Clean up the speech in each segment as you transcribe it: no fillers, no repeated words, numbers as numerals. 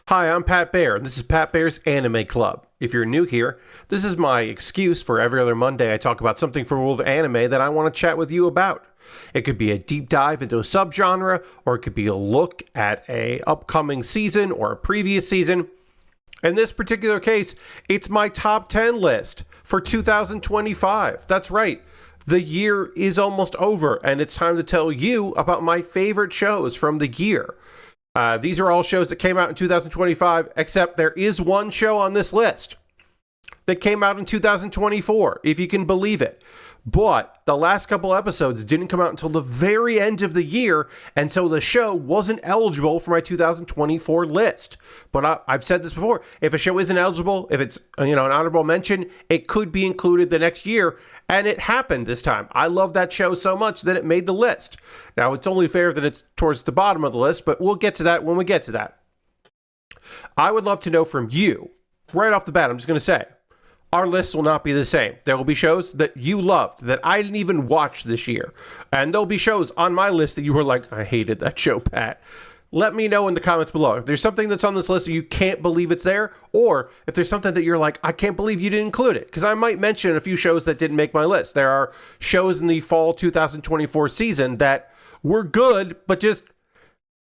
Hi, I'm Pat Baer, and this is Pat Baer's Anime Club. If you're new here, this is my excuse for every other Monday I talk about something from world of anime that I want to chat with you about. It could be a deep dive into a subgenre, or it could be a look at a upcoming season or a previous season. In this particular case, it's my top 10 list for 2025. That's right. The year is almost over, and it's time to tell you about my favorite shows from the year. These are all shows that came out in 2025, except there is one show on this list that came out in 2024, if you can believe it. But the last couple episodes didn't come out until the very end of the year, and so the show wasn't eligible for my 2024 list. But I've said this before, if a show isn't eligible, if it's an honorable mention, it could be included the next year, and it happened this time. I love that show so much that it made the list. Now, it's only fair that it's towards the bottom of the list, but we'll get to that when we get to that. I would love to know from you, right off the bat, I'm just going to say, our lists will not be the same. There will be shows that you loved that I didn't even watch this year. And there'll be shows on my list that you were like, I hated that show, Pat. Let me know in the comments below. If there's something that's on this list that you can't believe it's there, or if there's something that you're like, I can't believe you didn't include it. Because I might mention a few shows that didn't make my list. There are shows in the fall 2024 season that were good, but just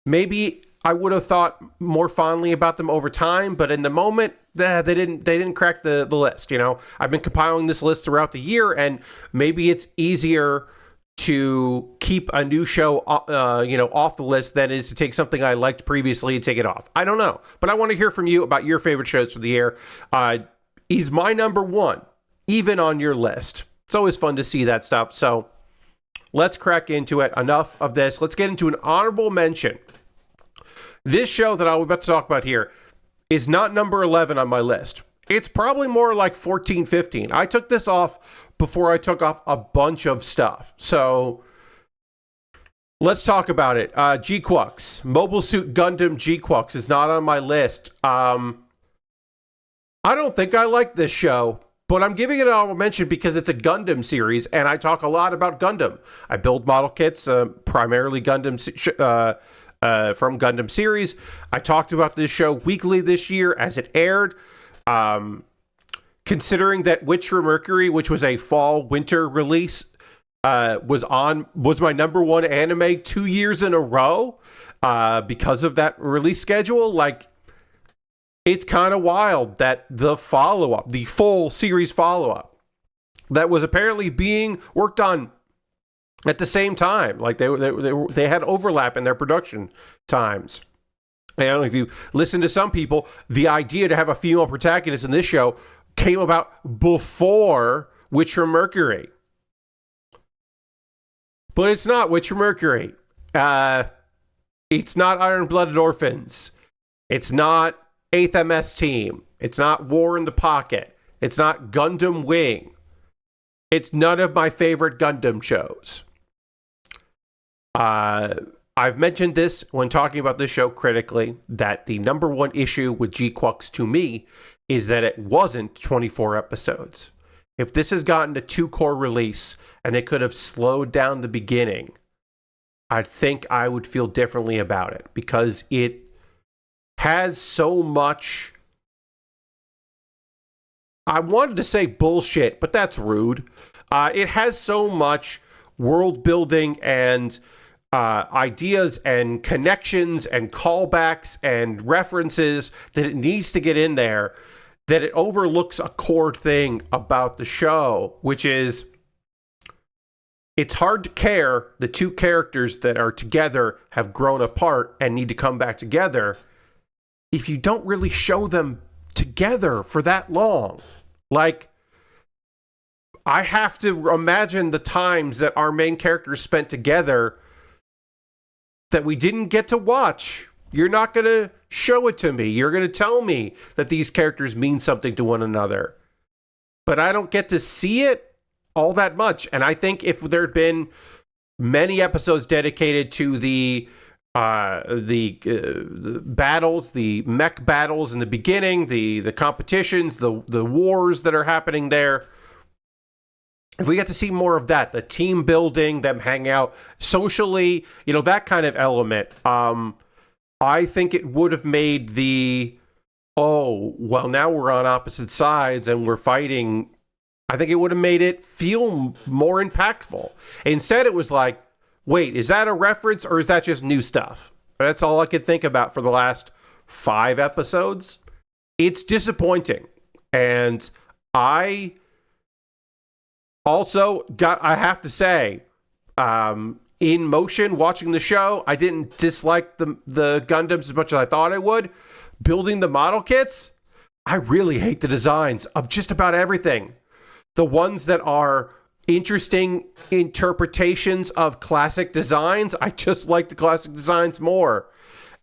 maybe I would have thought more fondly about them over time, but in the moment, they didn't crack the list. I've been compiling this list throughout the year, and maybe it's easier to keep a new show off the list than it is to take something I liked previously and take it off. I don't know, but I want to hear from you about your favorite shows for the year. Is my number one even on your list? It's always fun to see that stuff. So let's crack into it. Enough of this. Let's get into an honorable mention. This show that I'm about to talk about here is not number 11 on my list. It's probably more like 14, 15. I took this off before I took off a bunch of stuff. So let's talk about it. G-Quux. Mobile Suit Gundam G-Quux is not on my list. I don't think I like this show, but I'm giving it an honorable mention because it's a Gundam series, and I talk a lot about Gundam. I build model kits, primarily Gundam from Gundam series. I talked about this show weekly this year as it aired. Considering that Witch from Mercury, which was a fall-winter release, was my number one anime 2 years in a row because of that release schedule. Like, it's kind of wild that the follow-up, the full series follow-up, that was apparently being worked on at the same time, like they had overlap in their production times. And if you listen to some people, the idea to have a female protagonist in this show came about before Witch from Mercury. But it's not Witch from Mercury. It's not Iron-Blooded Orphans. It's not 8th MS Team. It's not War in the Pocket. It's not Gundam Wing. It's none of my favorite Gundam shows. I've mentioned this when talking about this show critically, that the number one issue with G-Quux to me is that it wasn't 24 episodes. If this has gotten a 2-core release and they could have slowed down the beginning, I think I would feel differently about it, because it has so much, I wanted to say bullshit, but that's rude. It has so much world building and ideas and connections and callbacks and references that it needs to get in there, that it overlooks a core thing about the show, which is it's hard to care the two characters that are together have grown apart and need to come back together if you don't really show them together for that long. Like, I have to imagine the times that our main characters spent together that we didn't get to watch. You're not going to show it to me. You're going to tell me that these characters mean something to one another. But I don't get to see it all that much. And I think if there had been many episodes dedicated to the battles, the mech battles in the beginning, the competitions, the wars that are happening there, if we get to see more of that, the team building, them hang out socially, that kind of element, I think it would have made the, oh, well, now we're on opposite sides and we're fighting. I think it would have made it feel more impactful. Instead, it was like, wait, is that a reference or is that just new stuff? That's all I could think about for the last 5 episodes. It's disappointing. And I also I have to say, in motion, watching the show, I didn't dislike the Gundams as much as I thought I would. Building the model kits, I really hate the designs of just about everything. The ones that are interesting interpretations of classic designs, I just like the classic designs more.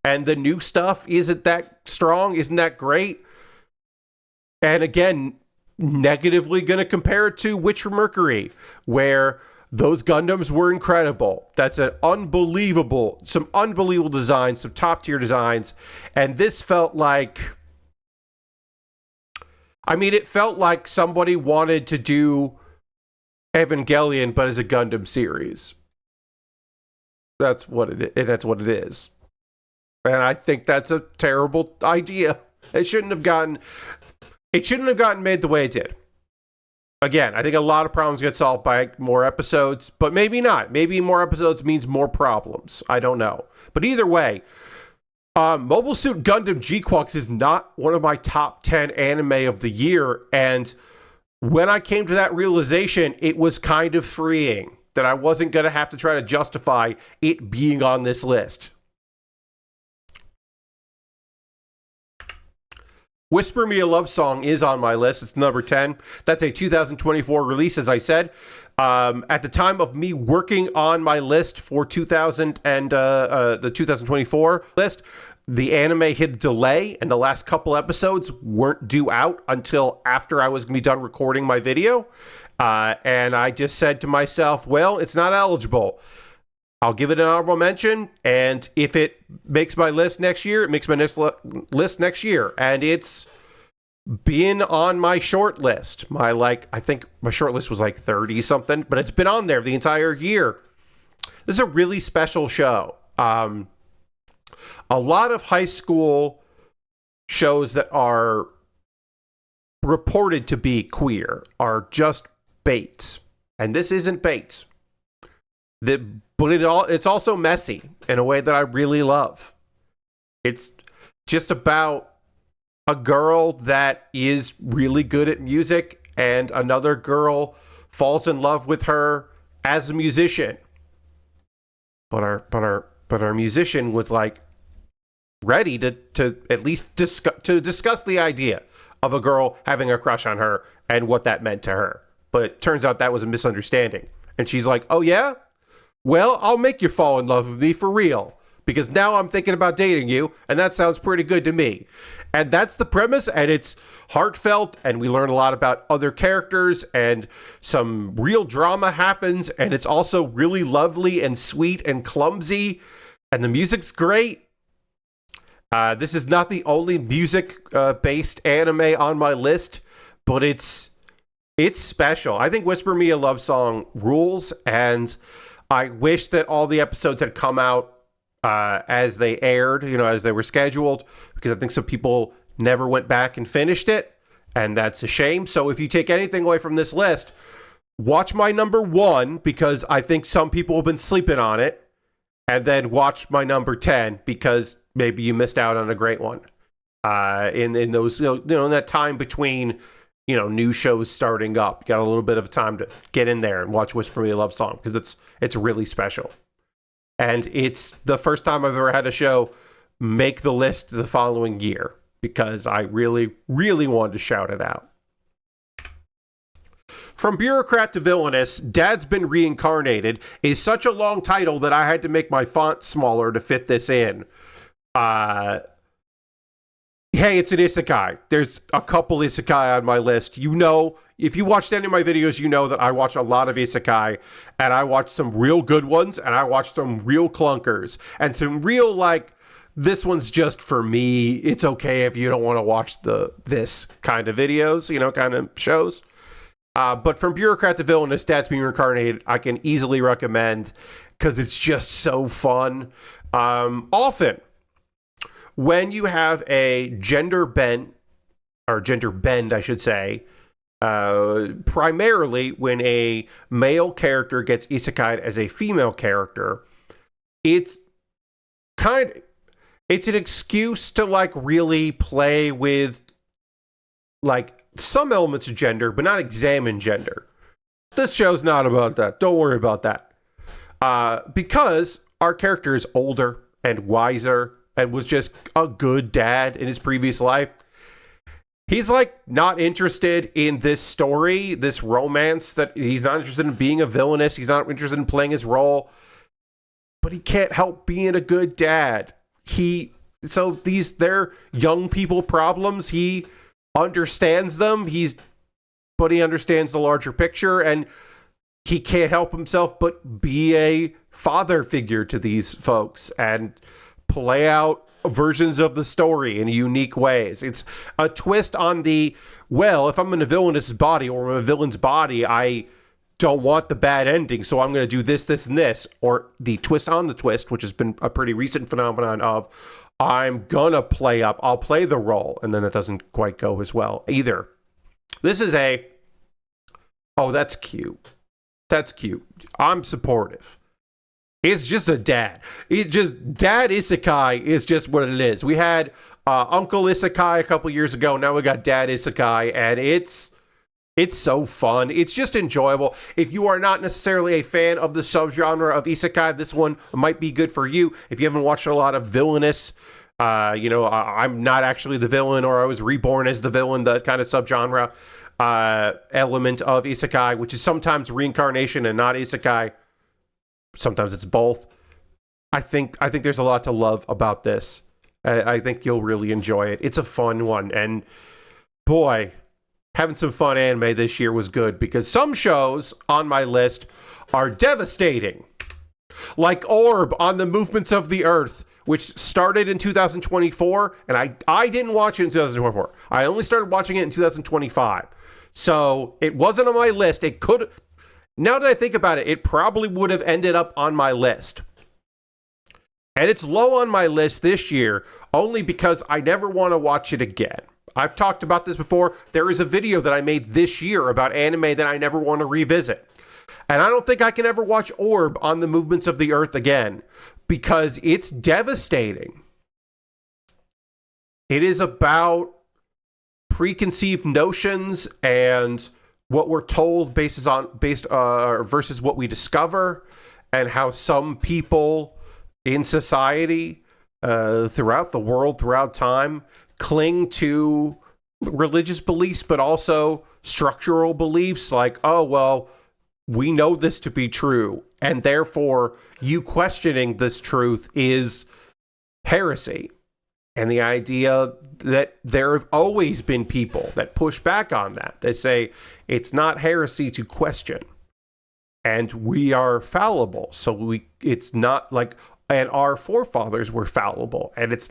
And the new stuff isn't that strong, isn't that great. And again, negatively going to compare it to Witch from Mercury, where those Gundams were incredible. That's some unbelievable designs, some top tier designs. And this felt like, it felt like somebody wanted to do Evangelion, but as a Gundam series. That's what it is. And I think that's a terrible idea. It shouldn't have gotten made the way it did. Again, I think a lot of problems get solved by more episodes, but maybe not. Maybe more episodes means more problems. I don't know. But either way, Mobile Suit Gundam G-Quux is not one of my top 10 anime of the year. And when I came to that realization, it was kind of freeing that I wasn't going to have to try to justify it being on this list. Whisper Me a Love Song is on my list. It's number 10. That's a 2024 release, as I said. At the time of me working on my list for the 2024 list, the anime hit a delay, and the last couple episodes weren't due out until after I was going to be done recording my video. And I just said to myself, well, it's not eligible. I'll give it an honorable mention, and if it makes my list next year, it makes my list next year. And it's been on my short list. I think my short list was like 30 something, but it's been on there the entire year. This is a really special show. A lot of high school shows that are reported to be queer are just baits, and this isn't baits. But it's also messy in a way that I really love. It's just about a girl that is really good at music, and another girl falls in love with her as a musician. But our musician was like ready to at least discuss the idea of a girl having a crush on her and what that meant to her. But it turns out that was a misunderstanding. And she's like, "Oh yeah? Well, I'll make you fall in love with me for real, because now I'm thinking about dating you, and that sounds pretty good to me." And that's the premise, and it's heartfelt, and we learn a lot about other characters, and some real drama happens, and it's also really lovely and sweet and clumsy, and the music's great. This is not the only music-based anime on my list, but it's special. I think Whisper Me a Love Song rules, and I wish that all the episodes had come out as they aired, as they were scheduled, because I think some people never went back and finished it, and that's a shame. So if you take anything away from this list, watch my number 1, because I think some people have been sleeping on it, and then watch my number 10, because maybe you missed out on a great one. In those, in that time between, new shows starting up, you got a little bit of time to get in there and watch Whisper Me a Love Song, because it's really special. And it's the first time I've ever had a show make the list the following year, because I really, really wanted to shout it out. From Bureaucrat to Villainous, Dad's Been Reincarnated is such a long title that I had to make my font smaller to fit this in. Hey, it's an isekai. There's a couple isekai on my list. If you watched any of my videos, you know that I watch a lot of isekai, and I watch some real good ones, and I watch some real clunkers, and some real, this one's just for me. It's okay if you don't want to watch this kind of videos, kind of shows. But from Bureaucrat to Villainous, Dad's Been Reincarnated, I can easily recommend, because it's just so fun. Often, when you have a gender bend, I should say, primarily when a male character gets isekai'd as a female character, it's an excuse to like really play with like some elements of gender, but not examine gender. This show's not about that. Don't worry about that. Because our character is older and wiser and was just a good dad in his previous life. He's like not interested in this story, this romance, that he's not interested in being a villainous. He's not interested in playing his role, but he can't help being a good dad. They're young people problems. He understands them. But he understands the larger picture, and he can't help himself but be a father figure to these folks and play out versions of the story in unique ways. It's a twist on if I'm in a villainous body or a villain's body, I don't want the bad ending, so I'm going to do this, this, and this. Or the twist on the twist, which has been a pretty recent phenomenon of, I'll play the role, and then it doesn't quite go as well either. This is that's cute. That's cute. I'm supportive. It's just a dad. Dad isekai is just what it is. We had Uncle Isekai a couple years ago. Now we got Dad Isekai, and it's so fun. It's just enjoyable. If you are not necessarily a fan of the subgenre of isekai, this one might be good for you. If you haven't watched a lot of villainous, I'm not actually the villain, or I was reborn as the villain, the kind of subgenre element of isekai, which is sometimes reincarnation and not isekai. Sometimes it's both. I think there's a lot to love about this. I think you'll really enjoy it. It's a fun one, and boy, having some fun anime this year was good, because some shows on my list are devastating. Like Orb on the Movements of the Earth, which started in 2024, and I didn't watch it in 2024. I only started watching it in 2025. So it wasn't on my list. It could... Now that I think about it, it probably would have ended up on my list. And it's low on my list this year, only because I never want to watch it again. I've talked about this before. There is a video that I made this year about anime that I never want to revisit. And I don't think I can ever watch Orb on the Movements of the Earth again, because it's devastating. It is about preconceived notions and what we're told versus what we discover, and how some people in society throughout the world, throughout time, cling to religious beliefs, but also structural beliefs like, oh, well, we know this to be true, and therefore you questioning this truth is heresy. And the idea that there have always been people that push back on that. They say it's not heresy to question. And we are fallible. So it's not like, and our forefathers were fallible. And it's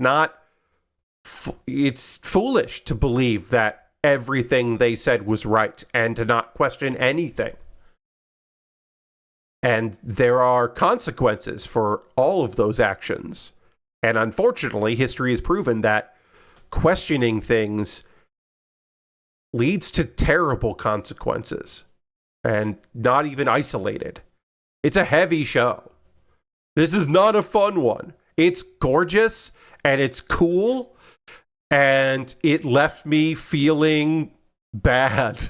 foolish to believe that everything they said was right and to not question anything. And there are consequences for all of those actions. And unfortunately, history has proven that questioning things leads to terrible consequences, and not even isolated. It's a heavy show. This is not a fun one. It's gorgeous and it's cool, and it left me feeling bad.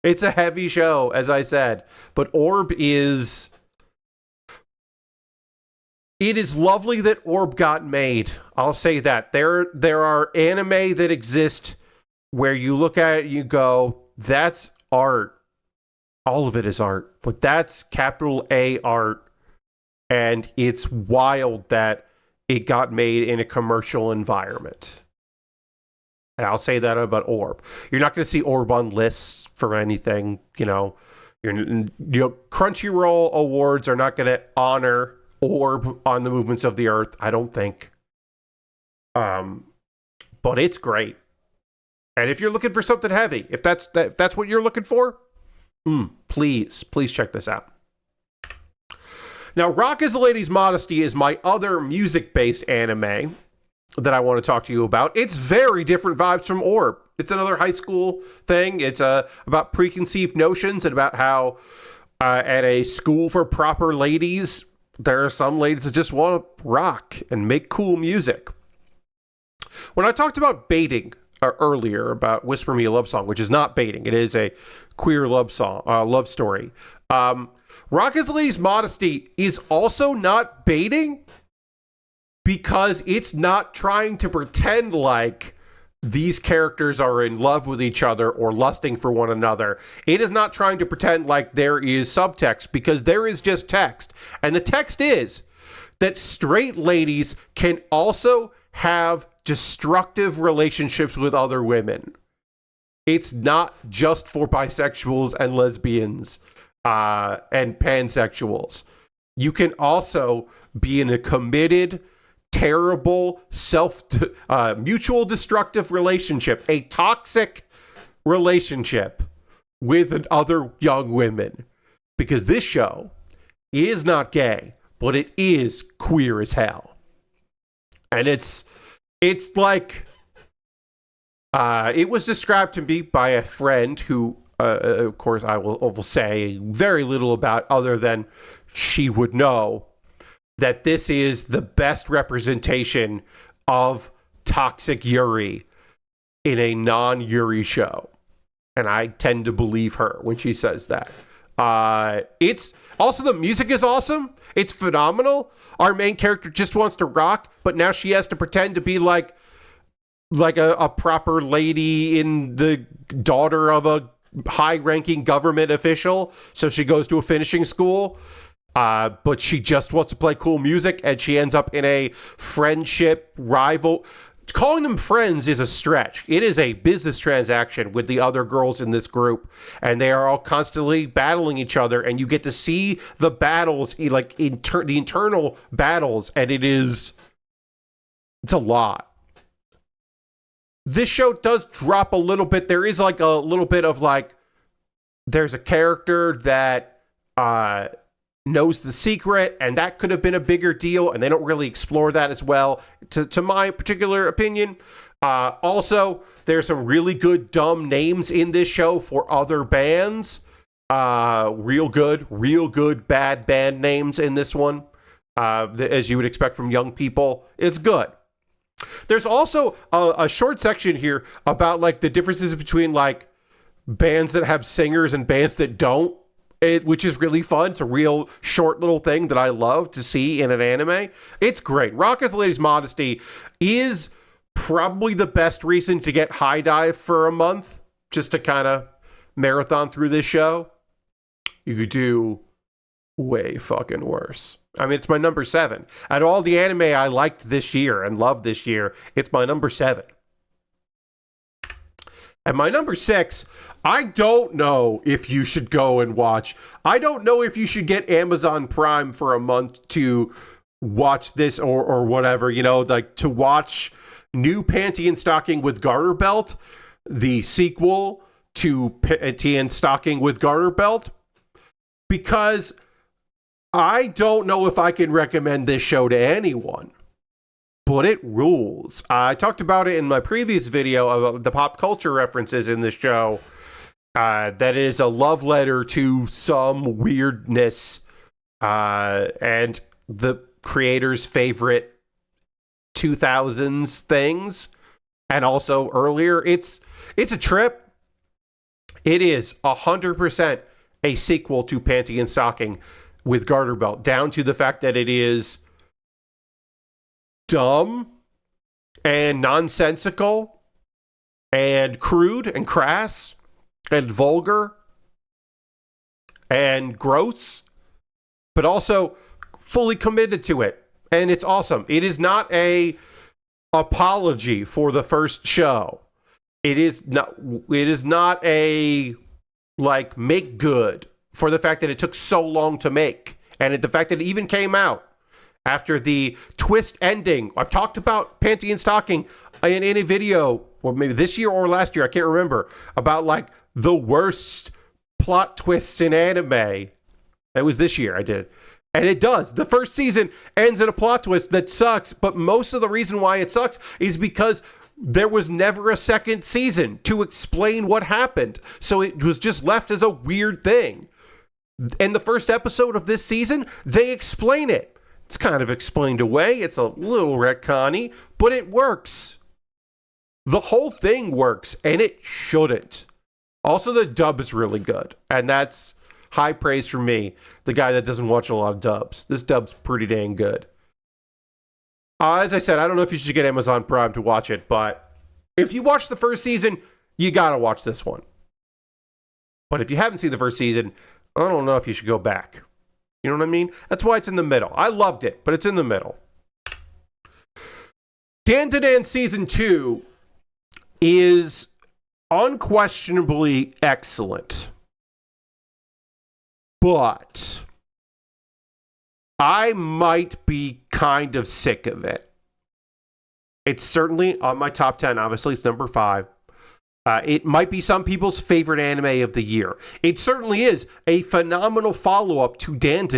It's a heavy show, as I said, but Orb is... It is lovely that Orb got made. I'll say that. There are anime that exist where you look at it and you go, that's art. All of it is art. But that's capital A art. And it's wild that it got made in a commercial environment. And I'll say that about Orb. You're not going to see Orb on lists for anything. Crunchyroll Awards are not going to honor Orb on the Movements of the Earth, I don't think. But it's great. And if you're looking for something heavy, if that's what you're looking for, please check this out. Now, Rock is a Lady's Modesty is my other music-based anime. that I want to talk to you about. It's very different vibes from Orb. It's another high school thing. It's about preconceived notions and about how at a school for proper ladies, there are some ladies that just want to rock and make cool music. When I talked about baiting earlier, about Whisper Me a Love Song, which is not baiting, it is a queer love story. Rock As a Lady's Modesty is also not baiting, because it's not trying to pretend like these characters are in love with each other or lusting for one another. It is not trying to pretend like there is subtext, because there is just text. And the text is that straight ladies can also have destructive relationships with other women. It's not just for bisexuals and lesbians and pansexuals. You can also be in a committed, terrible, mutual destructive relationship, a toxic relationship with other young women. Because this show is not gay, but it is queer as hell. And it's like, it was described to me by a friend who, of course, I will say very little about, other than she would know, that this is the best representation of toxic Yuri in a non-Yuri show. And I tend to believe her when she says that. It's also, the music is awesome. It's phenomenal. Our main character just wants to rock, but now she has to pretend to be like a proper lady, in the daughter of a high-ranking government official. So she goes to a finishing school. But she just wants to play cool music, and she ends up in a friendship rival. Calling them friends is a stretch. It is a business transaction with the other girls in this group, and they are all constantly battling each other, and you get to see the battles, like the internal battles, and it's a lot. This show does drop a little bit. There is like a little bit of like, there's a character that knows the secret, and that could have been a bigger deal, and they don't really explore that as well, to my particular opinion. Also, there's some really good dumb names in this show for other bands. Real good bad band names in this one, as you would expect from young people. It's good. There's also a short section here about like the differences between like bands that have singers and bands that don't. Which is really fun. It's a real short little thing that I love to see in an anime. It's great. Rock As a Lady's Modesty is probably the best reason to get High Dive for a month, just to kind of marathon through this show. You could do way fucking worse. I mean, it's my number 7. Out of all the anime I liked this year and loved this year, it's my number 7. And my number 6, I don't know if you should go and watch. I don't know if you should get Amazon Prime for a month to watch this or whatever, like to watch New Panty and Stocking with Garter Belt, the sequel to Panty and Stocking with Garter Belt, because I don't know if I can recommend this show to anyone. But it rules. I talked about it in my previous video of the pop culture references in this show. That is a love letter to some weirdness and the creator's favorite 2000s things. And also earlier, it's a trip. It is 100% a sequel to Panty and Stocking with Garter Belt, down to the fact that it is dumb and nonsensical and crude and crass and vulgar and gross, but also fully committed to it. And it's awesome. It is not a apology for the first show. It is not a like make good for the fact that it took so long to make, and the fact that it even came out after the twist ending. I've talked about Panty and Stocking in a video, or maybe this year or last year, I can't remember, about like the worst plot twists in anime. It was this year I did. And it does. The first season ends in a plot twist that sucks, but most of the reason why it sucks is because there was never a second season to explain what happened. So it was just left as a weird thing. In the first episode of this season, they explain it. It's kind of explained away. It's a little retconny, but it works. The whole thing works, and it shouldn't. Also, the dub is really good, and that's high praise for me, the guy that doesn't watch a lot of dubs. This dub's pretty dang good. As I said, I don't know if you should get Amazon Prime to watch it, but if you watch the first season, you gotta watch this one. But if you haven't seen the first season, I don't know if you should go back. You know what I mean? That's why it's in the middle. I loved it, but it's in the middle. Dan Season 2 is unquestionably excellent. But I might be kind of sick of it. It's certainly on my top 10. Obviously, it's number 5. It might be some people's favorite anime of the year. It certainly is a phenomenal follow-up to Dan.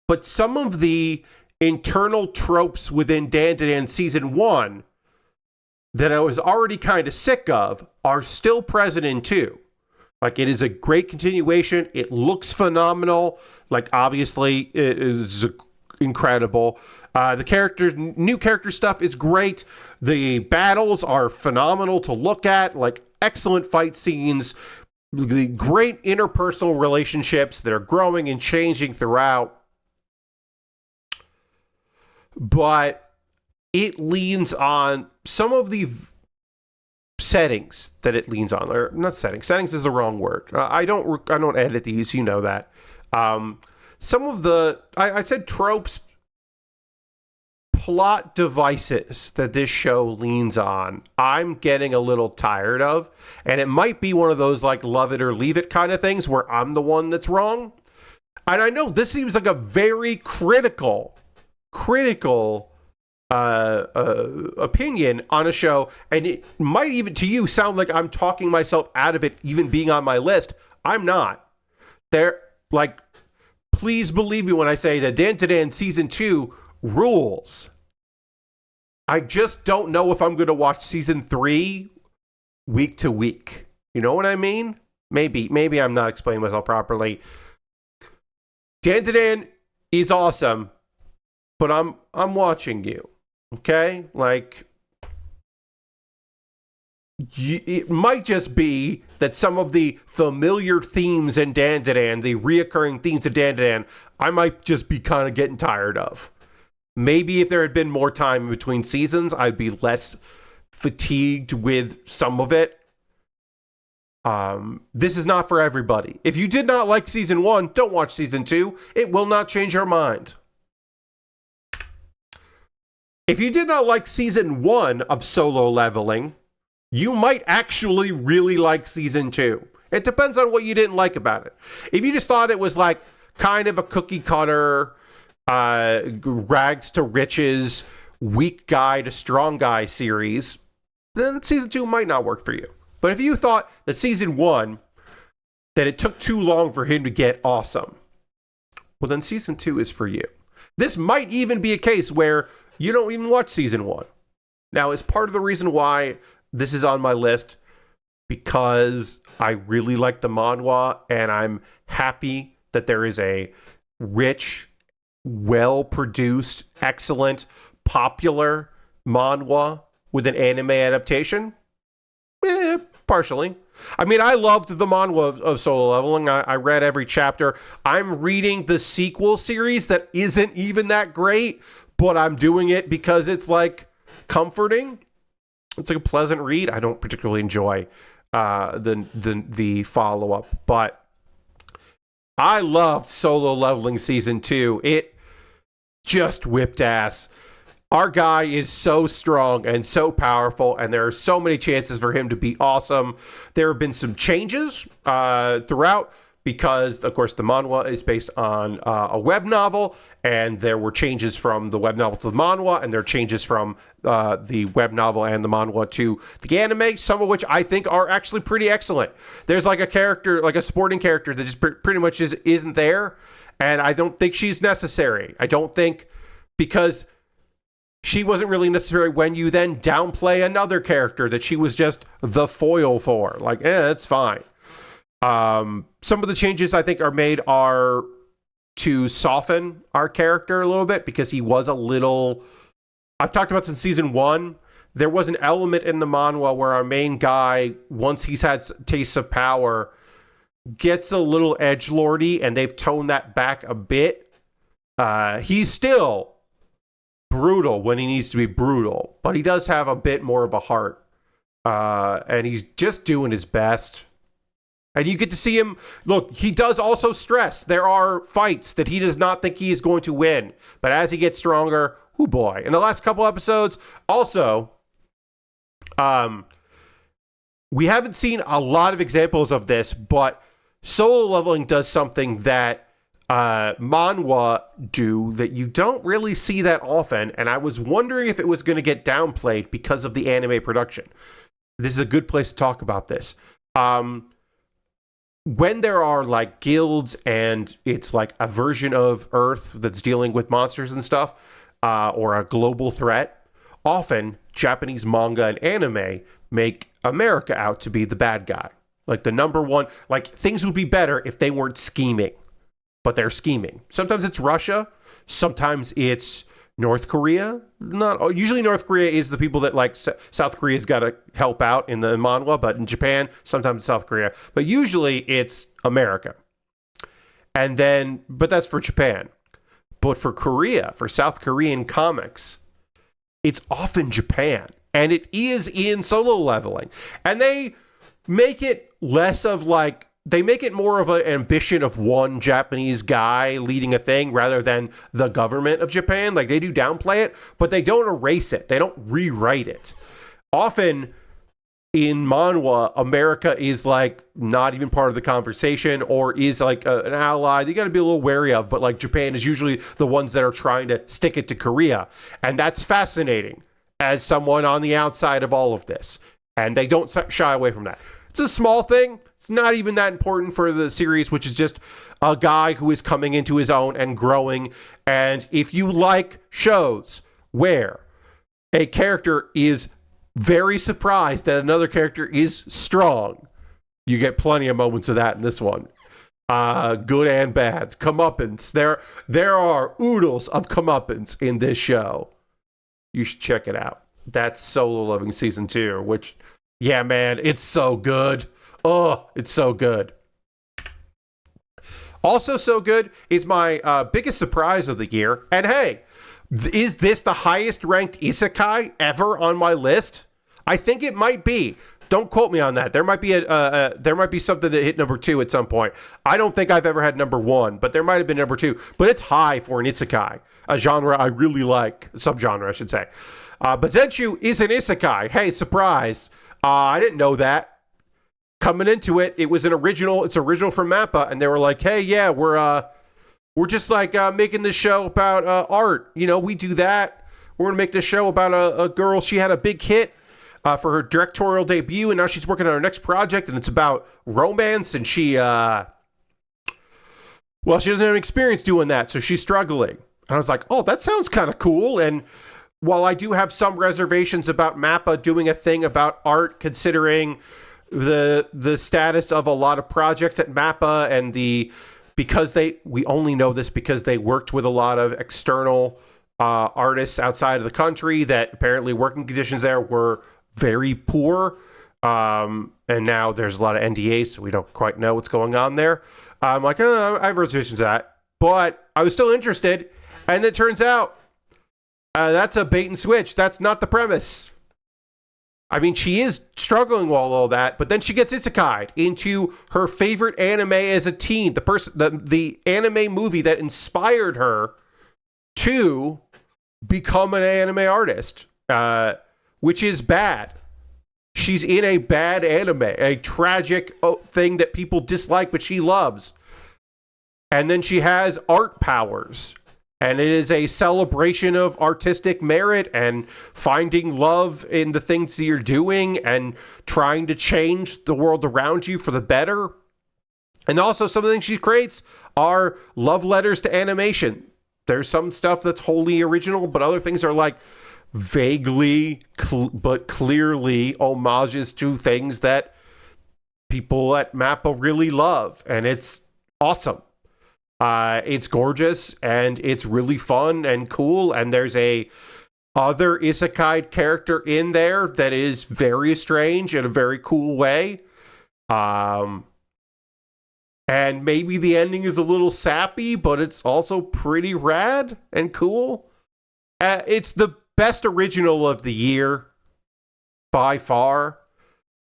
But some of the internal tropes within Dan Season 1 that I was already kind of sick of are still present in 2. Like, it is a great continuation. It looks phenomenal. Like, obviously, it is incredible. The characters, new character stuff is great. The battles are phenomenal to look at. Like, excellent fight scenes. The great interpersonal relationships that are growing and changing throughout. But it leans on some of the settings that it leans on, or not settings. Settings is the wrong word. I don't edit these, you know that. Some of the I said tropes, plot devices that this show leans on, I'm getting a little tired of, and it might be one of those like love it or leave it kind of things where I'm the one that's wrong. And I know this seems like a very critical opinion on a show, and it might even to you sound like I'm talking myself out of it even being on my list. I'm not. Please believe me when I say that Dan Season 2 rules. I just don't know if I'm going to watch Season 3 week to week. You know what I mean? Maybe I'm not explaining myself properly. Dan is awesome, but I'm watching you. Okay? Like, it might just be that some of the familiar themes in Dan, the reoccurring themes of Dan, I might just be kind of getting tired of. Maybe if there had been more time in between seasons, I'd be less fatigued with some of it. This is not for everybody. If you did not like Season 1, don't watch Season 2. It will not change your mind. If you did not like Season 1 of Solo Leveling, you might actually really like Season 2. It depends on what you didn't like about it. If you just thought it was like kind of a cookie cutter, rags to riches, weak guy to strong guy series, then Season 2 might not work for you. But if you thought that Season 1, that it took too long for him to get awesome, well then Season 2 is for you. This might even be a case where you don't even watch Season 1. Now, as part of the reason why this is on my list, because I really like the manhwa, and I'm happy that there is a rich, well-produced, excellent, popular manhwa with an anime adaptation. Partially. I mean, I loved the manhwa of Solo Leveling. I read every chapter. I'm reading the sequel series that isn't even that great, but I'm doing it because it's like comforting. It's like a pleasant read. I don't particularly enjoy the follow-up, but I loved Solo Leveling Season 2. It just whipped ass. Our guy is so strong and so powerful, and there are so many chances for him to be awesome. There have been some changes throughout because, of course, the manhwa is based on a web novel, and there were changes from the web novel to the manhwa, and there are changes from the web novel and the manhwa to the anime, some of which I think are actually pretty excellent. There's like a character, like a supporting character that just pretty much isn't there, And I don't think she's necessary. I don't think, because she wasn't really necessary when you then downplay another character that she was just the foil for. Like, it's fine. Some of the changes I think are made are to soften our character a little bit, because he was a little... I've talked about since season 1, there was an element in the manhwa where our main guy, once he's had tastes of power, gets a little edgelordy, and they've toned that back a bit. He's still brutal when he needs to be brutal, but he does have a bit more of a heart. And he's just doing his best. And you get to see him, look, he does also stress. There are fights that he does not think he is going to win. But as he gets stronger, oh boy. In the last couple episodes, also, we haven't seen a lot of examples of this, but solo leveling does something that manhwa do that you don't really see that often. And I was wondering if it was going to get downplayed because of the anime production. This is a good place to talk about this. When there are like guilds and it's like a version of Earth that's dealing with monsters and stuff, or a global threat, often Japanese manga and anime make America out to be the bad guy. Like the number one, like things would be better if they weren't scheming, but they're scheming. Sometimes it's Russia. Sometimes it's North Korea. Usually North Korea is the people that like South Korea's got to help out in the manhwa, but in Japan, sometimes South Korea. But usually it's America. And then, but that's for Japan. But for Korea, for South Korean comics, it's often Japan. And it is in solo leveling. And they make it less of like, they make it more of an ambition of one Japanese guy leading a thing rather than the government of Japan. Like they do downplay it, but they don't erase it. They don't rewrite it. Often in manhwa, America is like not even part of the conversation or is like an ally you got to be a little wary of. But like Japan is usually the ones that are trying to stick it to Korea. And that's fascinating as someone on the outside of all of this. And they don't shy away from that. It's a small thing. It's not even that important for the series, which is just a guy who is coming into his own and growing. And if you like shows where a character is very surprised that another character is strong, you get plenty of moments of that in this one. Good and bad. Comeuppance. There are oodles of comeuppance in this show. You should check it out. That's Solo Leveling Season 2, which... yeah, man, it's so good. Oh, it's so good. Also so good is my biggest surprise of the year. And hey, is this the highest ranked isekai ever on my list? I think it might be. Don't quote me on that. There might be there might be something that hit number 2 at some point. I don't think I've ever had number 1, but there might have been number 2. But it's high for an isekai, a genre I really like, subgenre I should say. But Zenshu is an isekai. Hey, surprise. I didn't know that. Coming into it, it was an original. It's original from Mappa, and they were like, "Hey, yeah, we're just like making this show about art. You know, we do that. We're gonna make this show about a girl. She had a big hit for her directorial debut, and now she's working on her next project, and it's about romance. And she, well, she doesn't have any experience doing that, so she's struggling." And I was like, "Oh, that sounds kind of cool." And while I do have some reservations about Mappa doing a thing about art, considering the status of a lot of projects at Mappa and we only know this because they worked with a lot of external artists outside of the country that apparently working conditions there were very poor. And now there's a lot of NDAs, so we don't quite know what's going on there. I'm like, I have reservations to that, but I was still interested. And it turns out, that's a bait and switch. That's not the premise. I mean, she is struggling while all that, but then she gets isekai'd into her favorite anime as a teen, the anime movie that inspired her to become an anime artist, which is bad. She's in a bad anime, a tragic thing that people dislike, but she loves. And then she has art powers. And it is a celebration of artistic merit and finding love in the things that you're doing and trying to change the world around you for the better. And also some of the things she creates are love letters to animation. There's some stuff that's wholly original, but other things are like vaguely but clearly homages to things that people at Mappa really love. And it's awesome. It's gorgeous and it's really fun and cool. And there's a other isekai character in there that is very strange in a very cool way. And maybe the ending is a little sappy, but it's also pretty rad and cool. It's the best original of the year by far.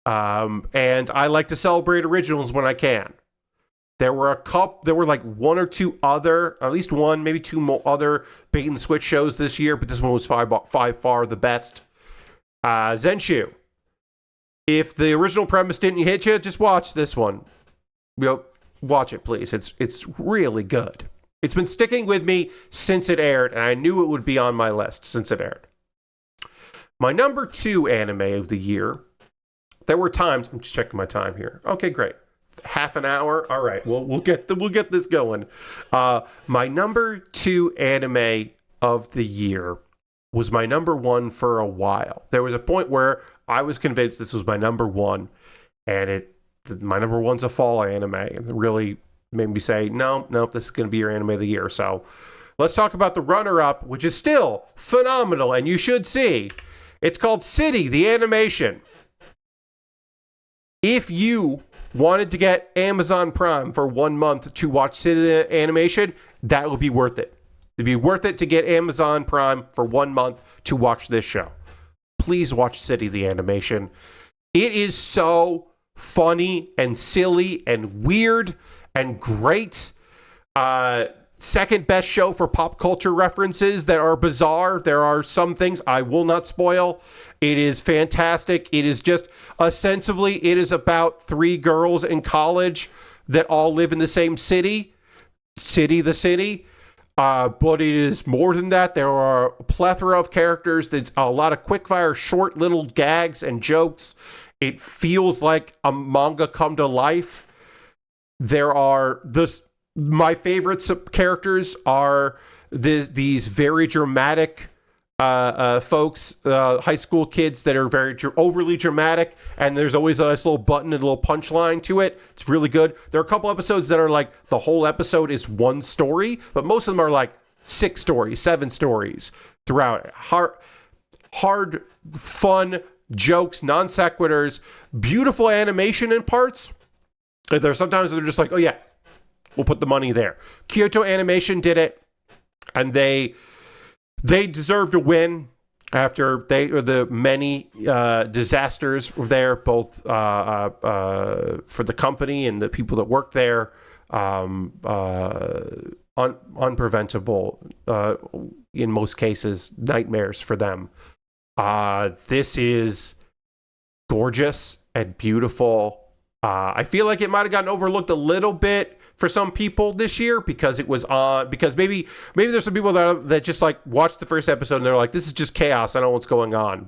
And I like to celebrate originals when I can. There were like one or two other, at least one, maybe two more other bait and switch shows this year, but this one was by far the best. Zenshu. If the original premise didn't hit you, just watch this one. Watch it, please. It's really good. It's been sticking with me since it aired, and I knew it would be on my list since it aired. My number 2 anime of the year. There were times. I'm just checking my time here. Okay, great. Half an hour. All right. We'll get this going. My number 2 anime of the year was my number 1 for a while. There was a point where I was convinced this was my number 1, and my number 1's a fall anime. And it really made me say, no, this is going to be your anime of the year. So let's talk about the runner-up, which is still phenomenal, and you should see. It's called City, the animation. If you wanted to get Amazon Prime for 1 month to watch City the animation, that would be worth it. It'd be worth it to get Amazon Prime for 1 month to watch this show. Please watch City the animation. It is so funny and silly and weird and great. Second best show for pop culture references that are bizarre. There are some things I will not spoil. It is fantastic. It is just ostensibly, it is about 3 girls in college that all live in the same city. The city. But it is more than that. There are a plethora of characters. There's a lot of quickfire, short little gags and jokes. It feels like a manga come to life. There are my favorite characters are these very dramatic folks, high school kids that are very overly dramatic, and there's always a nice little button and a little punchline to it. It's really good. There are a couple episodes that are like the whole episode is one story, but most of them are like 6 stories, 7 stories throughout. Hard, fun jokes, non sequiturs, beautiful animation in parts. There's sometimes they're just like, oh yeah, we'll put the money there. Kyoto Animation did it, and they deserved a win after the many disasters there, both for the company and the people that work there. Unpreventable, in most cases, nightmares for them. This is gorgeous and beautiful. I feel like it might have gotten overlooked a little bit for some people this year because it was on. Because maybe there's some people that just like watched the first episode and they're like, this is just chaos. I don't know what's going on.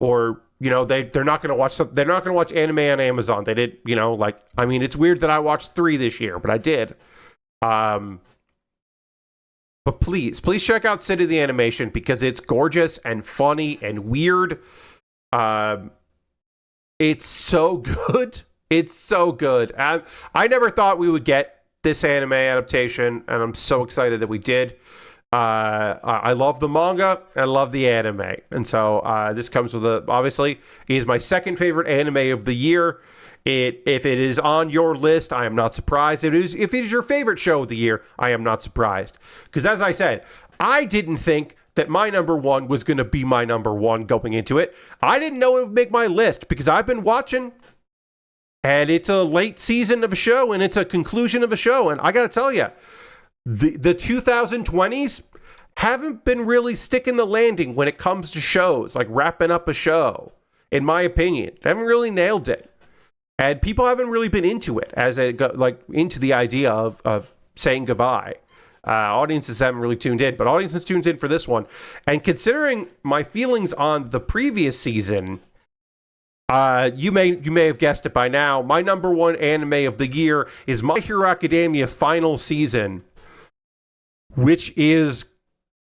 Or they're not going to watch they're not going to watch anime on Amazon. They did, it's weird that I watched 3 this year, but I did. But please check out City the Animation because it's gorgeous and funny and weird. It's so good. It's so good. I never thought we would get this anime adaptation, and I'm so excited that we did. I love the manga. I love the anime. And so this comes with obviously, it is my second favorite anime of the year. If it is on your list, I am not surprised. If it is your favorite show of the year, I am not surprised. Because as I said, I didn't think that my number 1 was going to be my number 1 going into it. I didn't know it would make my list because I've been watching, and it's a late season of a show, and it's a conclusion of a show. And I got to tell you, the 2020s haven't been really sticking the landing when it comes to shows, like wrapping up a show, in my opinion. They haven't really nailed it. And people haven't really been into it into the idea of saying goodbye. Audiences haven't really tuned in, but audiences tuned in for this one. And considering my feelings on the previous season, You may have guessed it by now. My number one anime of the year is My Hero Academia final season, which is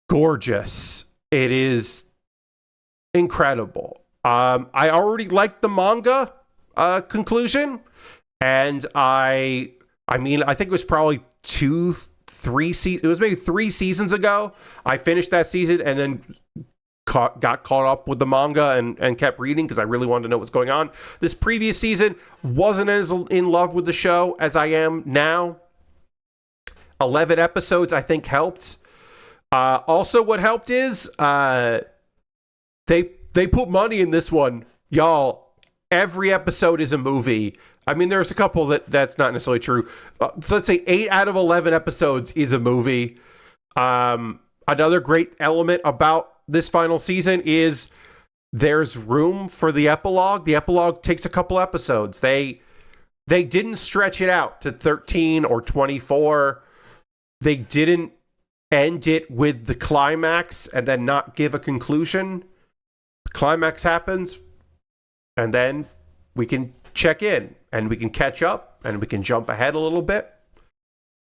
gorgeous. It is incredible. I already liked the manga conclusion, and I think it was probably 3 seasons. It was maybe 3 seasons ago. I finished that season and then got caught up with the manga and kept reading because I really wanted to know what's going on. This previous season wasn't as in love with the show as I am now. 11 episodes, I think, helped. Also, what helped is they put money in this one. Y'all, every episode is a movie. I mean, there's a couple that's not necessarily true. So let's say 8 out of 11 episodes is a movie. Another great element about this final season is there's room for the epilogue. The epilogue takes a couple episodes. They didn't stretch it out to 13 or 24. They didn't end it with the climax and then not give a conclusion. The climax happens, and then we can check in and we can catch up and we can jump ahead a little bit.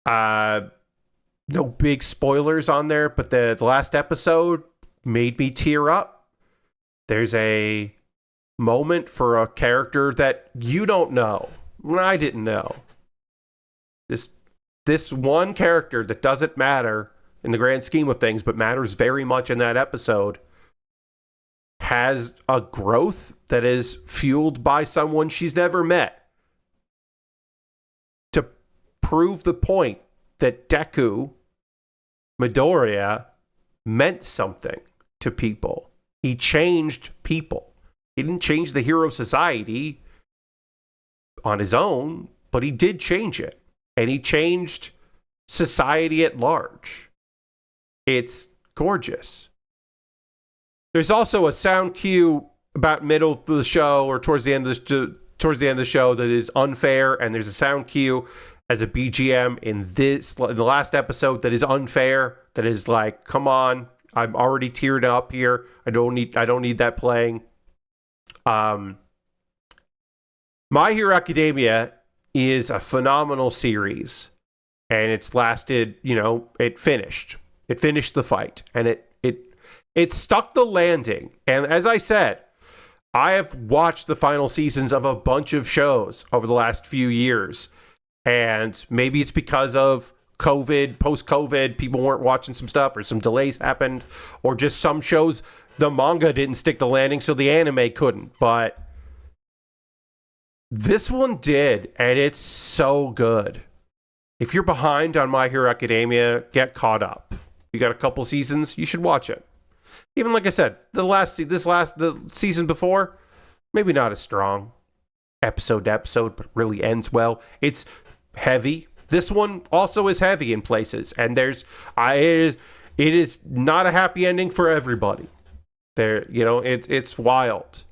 No big spoilers on there, but the last episode made me tear up. There's a moment for a character that you don't know. I didn't know. This one character that doesn't matter in the grand scheme of things, but matters very much in that episode, has a growth that is fueled by someone she's never met. To prove the point that Deku Midoriya meant something to people. He changed people. He didn't change the hero society on his own, but he did change it. And he changed society at large. It's gorgeous. There's also a sound cue about middle of the show or towards the end of the show that is unfair, and there's a sound cue as a BGM in the last episode that is unfair, that is like, come on, I'm already teared up here. I don't need that playing. My Hero Academia is a phenomenal series, and it's lasted, it finished the fight, and it stuck the landing. And as I said, I have watched the final seasons of a bunch of shows over the last few years, and maybe it's because of COVID, post-COVID, people weren't watching some stuff, or some delays happened, or just some shows, the manga didn't stick the landing, so the anime couldn't. But this one did, and it's so good. If you're behind on My Hero Academia, get caught up. You got a couple seasons, you should watch it. Even like I said, the season before, maybe not as strong episode to episode, but really ends well. It's heavy. This one also is heavy in places, and it is not a happy ending for everybody. It's wild,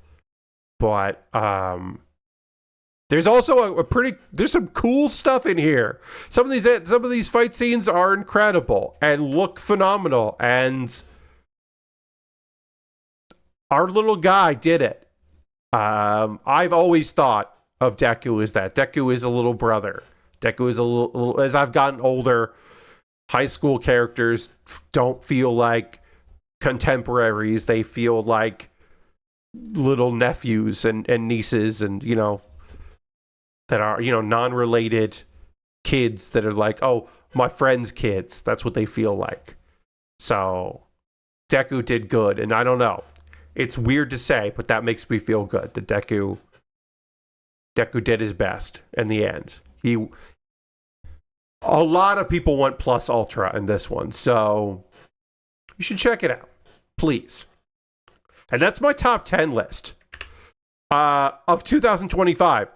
but there's also there's some cool stuff in here. Some of these fight scenes are incredible and look phenomenal, and our little guy did it. I've always thought of Deku as that. Deku is a little brother. Deku is a little, as I've gotten older, high school characters don't feel like contemporaries. They feel like little nephews and nieces, and that are non-related kids that are like, oh, my friend's kids. That's what they feel like. So Deku did good, and I don't know. It's weird to say, but that makes me feel good that Deku did his best in the end. A lot of people went plus ultra in this one, so you should check it out, please. And that's my top 10 list of 2025.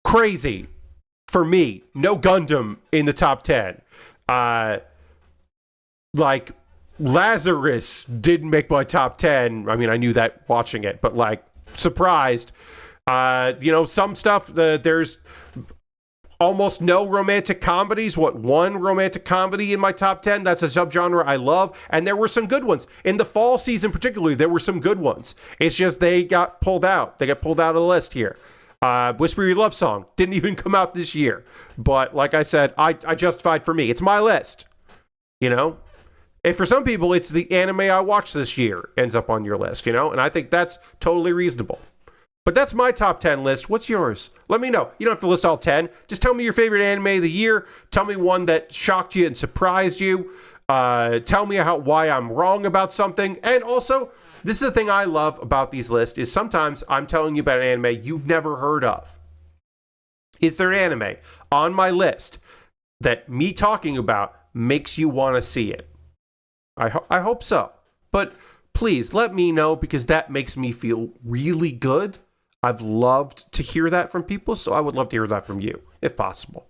Crazy for me. No Gundam in the top 10. Like Lazarus didn't make my top 10. I mean, I knew that watching it, but like surprised. Some stuff, there's Almost no romantic comedies. One romantic comedy in my top 10? That's a subgenre I love. And there were some good ones. In the fall season particularly, there were some good ones. It's just they got pulled out. They got pulled out of the list here. Whisper Your Love Song didn't even come out this year. But like I said, I justified for me. It's my list. You know? And for some people, it's the anime I watched this year ends up on your list, you know? And I think that's totally reasonable. But that's my top 10 list. What's yours? Let me know. You don't have to list all 10. Just tell me your favorite anime of the year. Tell me one that shocked you and surprised you. Tell me why I'm wrong about something. And also, this is the thing I love about these lists is sometimes I'm telling you about an anime you've never heard of. Is there an anime on my list that me talking about makes you want to see it? I hope so. But please let me know because that makes me feel really good. I've loved to hear that from people, so I would love to hear that from you, if possible.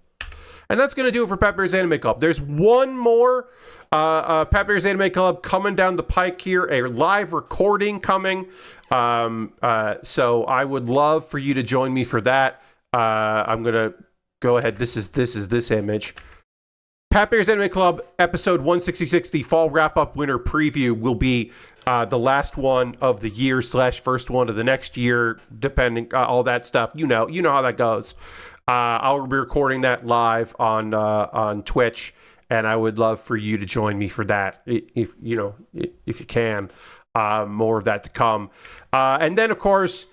And that's going to do it for Pat Bear's Anime Club. There's one more Pat Bear's Anime Club coming down the pike here, a live recording coming. So I would love for you to join me for that. I'm going to go ahead. This is this image. Pat Bear's Anime Club, episode 166, the fall wrap-up winter preview, will be the last one of the year / first one of the next year, depending, all that stuff. You know how that goes. I'll be recording that live on Twitch, and I would love for you to join me for that, if you can. More of that to come. And then, of course,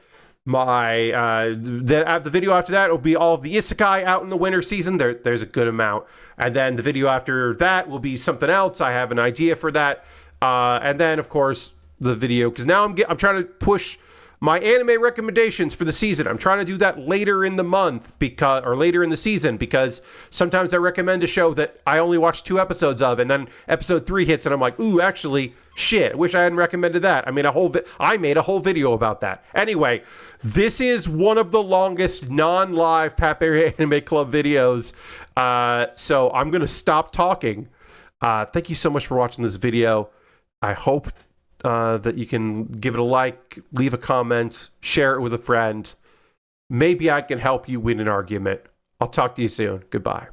the video after that will be all of the isekai out in the winter season. There's a good amount. And then the video after that will be something else. I have an idea for that. And then, of course, the video, because now I'm trying to push my anime recommendations for the season. I'm trying to do that later in the month or later in the season, because sometimes I recommend a show that I only watched 2 episodes of, and then episode 3 hits and I'm like, ooh, actually, shit, I wish I hadn't recommended that. I made a whole video about that. Anyway, this is one of the longest non-live Pat Bear Anime Club videos. So I'm going to stop talking. Thank you so much for watching this video. I hope that you can give it a like, leave a comment, share it with a friend. Maybe I can help you win an argument. I'll talk to you soon. Goodbye.